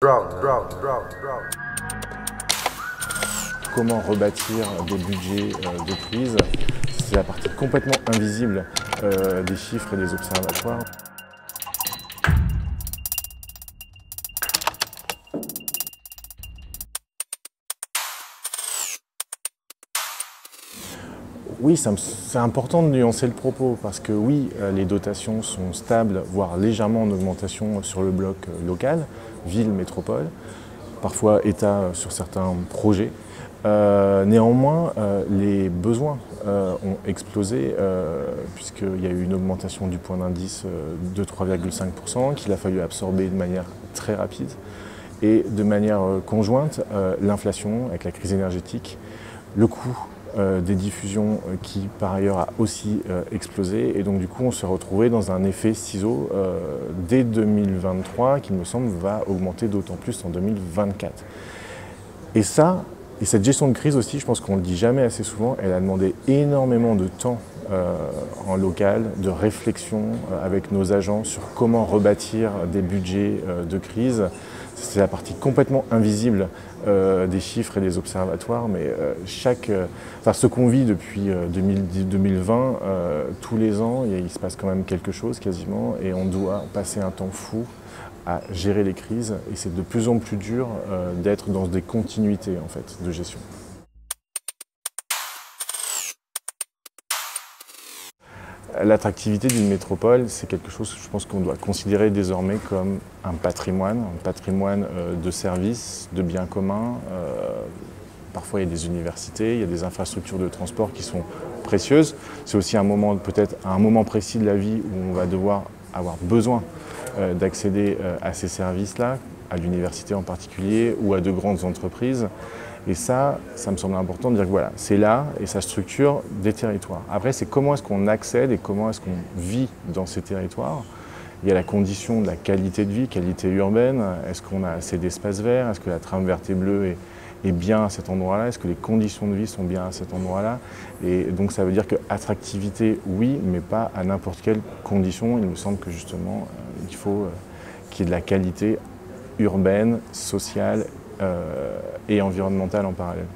Comment rebâtir des budgets de crise, c'est la partie complètement invisible des chiffres et des observatoires. Oui, c'est important de nuancer le propos parce que oui, les dotations sont stables, voire légèrement en augmentation sur le bloc local, ville, métropole, parfois État sur certains projets. Néanmoins, les besoins ont explosé puisqu'il y a eu une augmentation du point d'indice de 3,5% qu'il a fallu absorber de manière très rapide et de manière conjointe l'inflation avec la crise énergétique, le coût des diffusions qui par ailleurs a aussi explosé et donc du coup on s'est retrouvé dans un effet ciseau dès 2023 qui me semble va augmenter d'autant plus en 2024. Et cette gestion de crise aussi, je pense qu'on ne le dit jamais assez souvent, elle a demandé énormément de temps en local, de réflexion avec nos agents sur comment rebâtir des budgets de crise. C'est la partie complètement invisible des chiffres et des observatoires, mais ce qu'on vit depuis 2020, tous les ans, il se passe quand même quelque chose quasiment, et on doit passer un temps fou à gérer les crises, et c'est de plus en plus dur d'être dans des continuités en fait, de gestion. L'attractivité d'une métropole, c'est quelque chose que je pense qu'on doit considérer désormais comme un patrimoine de services, de biens communs. Parfois, il y a des universités, il y a des infrastructures de transport qui sont précieuses. C'est aussi un moment, peut-être à un moment précis de la vie où on va devoir avoir besoin d'accéder à ces services-là, à l'université en particulier, ou à de grandes entreprises. Et ça me semble important de dire que voilà, c'est là et ça structure des territoires. Après, c'est comment est-ce qu'on accède et comment est-ce qu'on vit dans ces territoires. Il y a la condition de la qualité de vie, qualité urbaine. Est-ce qu'on a assez d'espaces verts? Est-ce que la trame verte et bleue est bien à cet endroit-là? Est-ce que les conditions de vie sont bien à cet endroit-là? Et donc ça veut dire que attractivité, oui, mais pas à n'importe quelle condition. Il me semble que justement, il faut qu'il y ait de la qualité urbaine, sociale et environnementale en parallèle.